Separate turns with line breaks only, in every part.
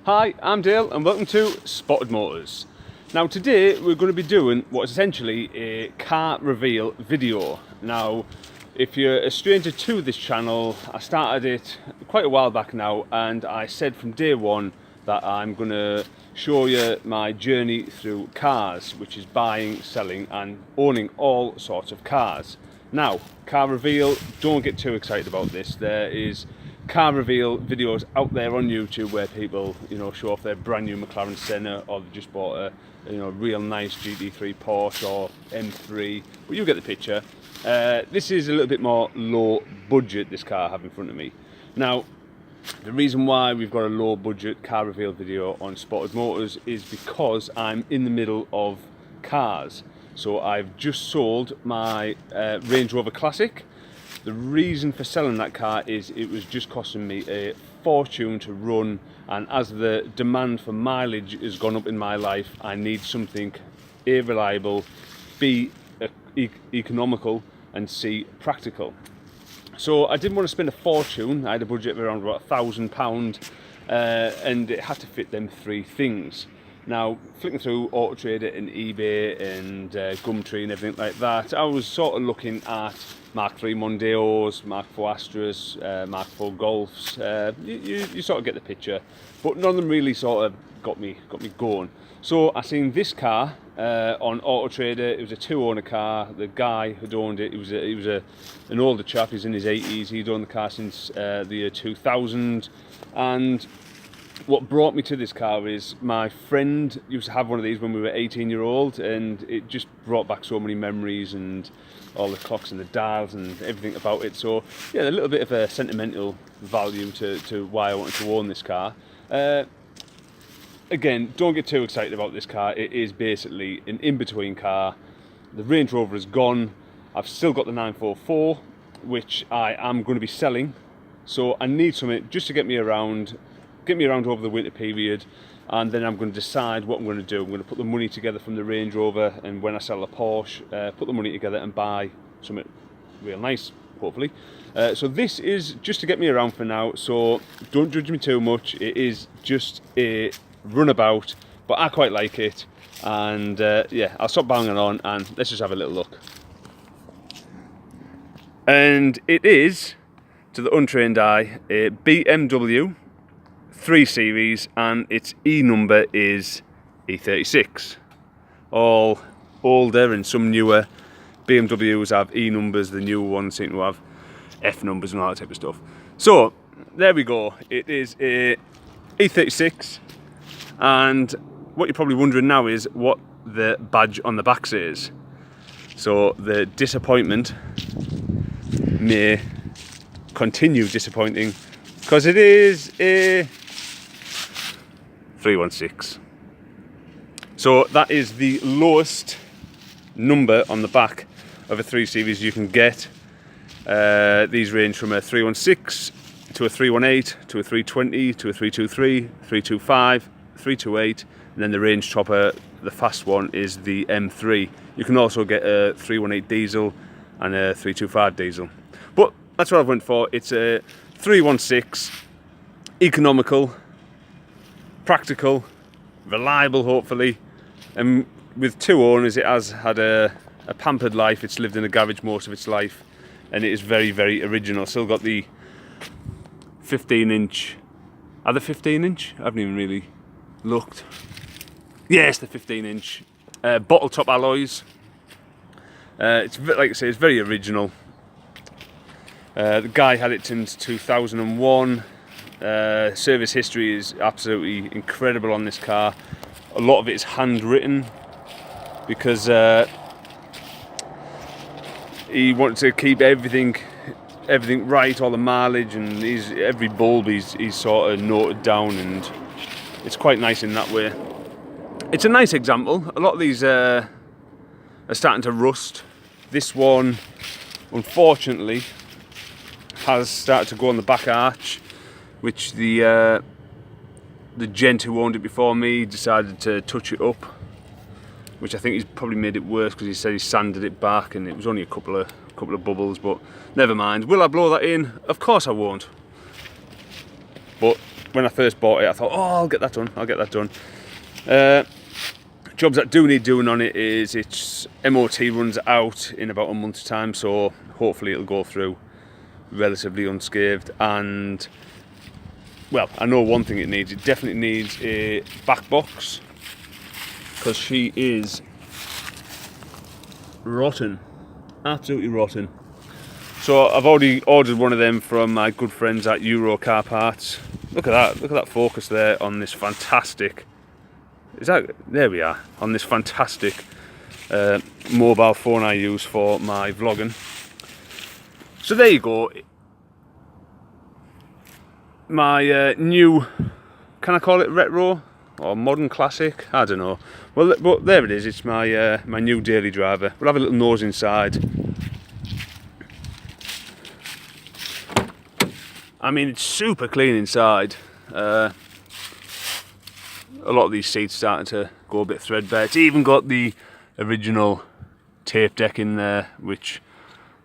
Hi, I'm Dale and welcome to Spotted Motors. Now today we're going to be doing what is essentially a car reveal video. Now if you're a stranger to this channel, I started it quite a while back now, and I said from day one that I'm going to show you my journey through cars, which is buying, selling and owning all sorts of cars. Now, car reveal, don't get too excited about this. There is car reveal videos out there on YouTube where people, show off their brand new McLaren Senna, or they just bought a, real nice GT3 Porsche or M3. But you get the picture. This is a little bit more low budget, this car I have in front of me. Now, the reason why we've got a low budget car reveal video on Spotted Motors is because I'm in the middle of cars. So I've just sold my Range Rover Classic. The reason for selling that car is it was just costing me a fortune to run, and as the demand for mileage has gone up in my life, I need something A, reliable, B, economical, and C, practical. So I didn't want to spend a fortune. I had a budget of around about £1,000, and it had to fit them three things. Now, flicking through Auto Trader and eBay and Gumtree and everything like that, I was sort of looking at Mark III Mondeos, Mark IV Astras, Mark IV Golfs. You sort of get the picture, but none of them really sort of got me going. So I seen this car on Auto Trader. It was a two-owner car. The guy who'd owned it, he was an older chap. He's in his 80s. He'd owned the car since the year 2000, and what brought me to this car is my friend used to have one of these when we were 18-year-old, and it just brought back so many memories and all the clocks and the dials and everything about it. So yeah, a little bit of a sentimental value to why I wanted to own this car. Again, don't get too excited about this car. It is basically an in-between car. The Range Rover is gone. I've still got the 944, which I am going to be selling. So I need something just to get me around over the winter period, and then I'm going to decide what I'm going to do. I'm going to put the money together from the Range Rover, and when I sell the Porsche, put the money together and buy something real nice, hopefully. So this is just to get me around for now, so don't judge me too much. It is just a runabout, but I quite like it, and yeah, I'll stop banging on and let's just have a little look. And it is, to the untrained eye, a BMW 3 Series, and its E number is E36. All older and some newer BMWs have E numbers. The newer ones seem to have F numbers and all that type of stuff. So there we go. It is a E36, and what you're probably wondering now is what the badge on the back says. So the disappointment may continue disappointing, because it is a 316. So that is the lowest number on the back of a 3 Series you can get. These range from a 316 to a 318 to a 320 to a 323, 325, 328, and then the range topper, the fast one, is the M3. You can also get a 318 diesel and a 325 diesel. But that's what I've went for. It's a 316, economical, practical, reliable hopefully, and with two owners it has had a pampered life. It's lived in a garage most of its life, and it is very, very original. Still got the 15-inch, are they 15-inch? I haven't even really looked. Yes, the 15-inch bottle top alloys. It's like I say, it's very original. The guy had it since 2001. Service history is absolutely incredible on this car. A lot of it is handwritten because he wanted to keep everything right, all the mileage, and every bulb he's sort of noted down, and it's quite nice in that way. It's a nice example. A lot of these are starting to rust. This one, unfortunately, has started to go on the back arch, which the gent who owned it before me decided to touch it up, which I think he's probably made it worse because he said he sanded it back and it was only a couple of bubbles, but never mind. Will I blow that in? Of course I won't. But when I first bought it, I thought, oh, I'll get that done. Jobs that do need doing on it is its MOT runs out in about a month's time, so hopefully it'll go through relatively unscathed. And well, I know one thing it definitely needs a back box, because she is rotten, absolutely rotten. So I've already ordered one of them from my good friends at Euro Car Parts. Look at that focus there on this fantastic, there we are, on this fantastic mobile phone I use for my vlogging. So there you go. My new, can I call it retro or modern classic? I don't know. Well, but there it is. It's my my new daily driver. We'll have a little nose inside. I mean, it's super clean inside. A lot of these seats starting to go a bit threadbare. It's even got the original tape deck in there, which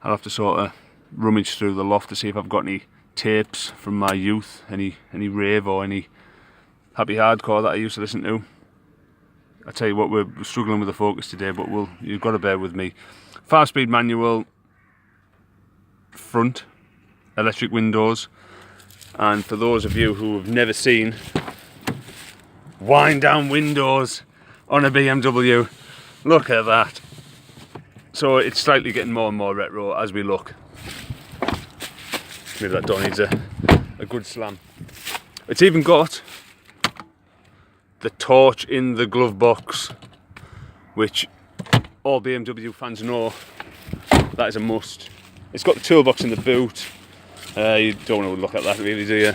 I'll have to sort of rummage through the loft to see if I've got any tapes from my youth, any rave or any happy hardcore that I used to listen to. I tell you what, we're struggling with the focus today, but you've got to bear with me. 5-speed manual, front, electric windows, and for those of you who have never seen wind down windows on a BMW, look at that. So it's slightly getting more and more retro as we look. Maybe that door needs a good slam. It's even got the torch in the glove box, which all BMW fans know that is a must. It's got the toolbox in the boot. You don't want to look at that really, do you?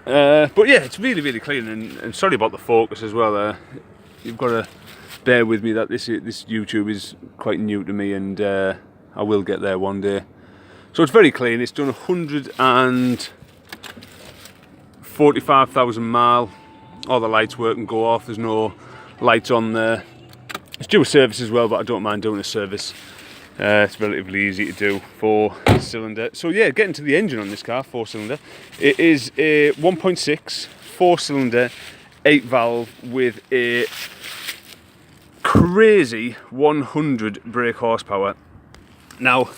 But yeah, it's really clean, and sorry about the focus as well. You've got to bear with me that this YouTube is quite new to me, and I will get there one day. So it's very clean. It's done 145,000 miles. All the lights work and go off. There's no lights on there. It's due a service as well, but I don't mind doing a service. It's relatively easy to do. 4-cylinder. So yeah, getting to the engine on this car, 4-cylinder. It is a 1.6 4-cylinder 8-valve with a crazy 100 brake horsepower. Now,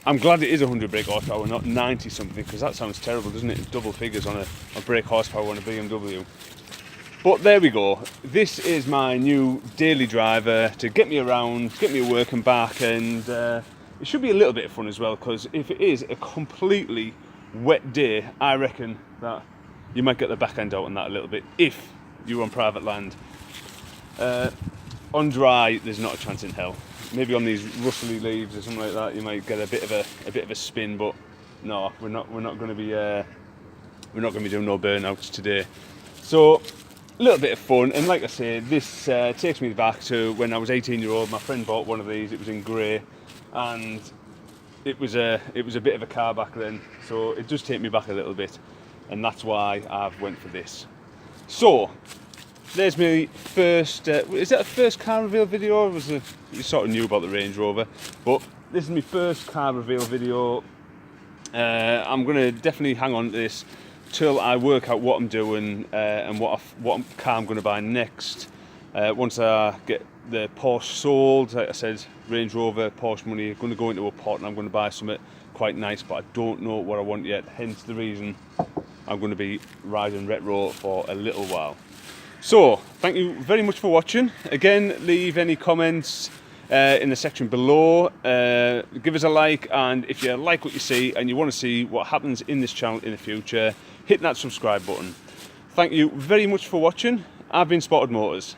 I'm glad it is 100 brake horsepower, not 90 something, because that sounds terrible, doesn't it? Double figures on a brake horsepower on a BMW. But there we go. This is my new daily driver to get me around, get me work and back, and it should be a little bit of fun as well, because if it is a completely wet day, I reckon that you might get the back end out on that a little bit if you're on private land. On dry, there's not a chance in hell. Maybe on these rustly leaves or something like that, you might get a bit of a spin. But no, we're not going to be doing no burnouts today. So a little bit of fun, and like I say, this takes me back to when I was 18-year-old. My friend bought one of these. It was in grey, and it was a bit of a car back then. So it does take me back a little bit, and that's why I've went for this. So there's my first, is that a first car reveal video, or was it, you sort of knew about the Range Rover, but this is my first car reveal video. I'm going to definitely hang on to this till I work out what I'm doing and what car I'm going to buy next. Once I get the Porsche sold, like I said, Range Rover, Porsche money, I'm going to go into a pot and I'm going to buy something quite nice, but I don't know what I want yet, hence the reason I'm going to be riding retro for a little while. So, thank you very much for watching. Again, leave any comments in the section below. Give us a like, and if you like what you see and you want to see what happens in this channel in the future, hit that subscribe button. Thank you very much for watching. I've been Spotted Motors.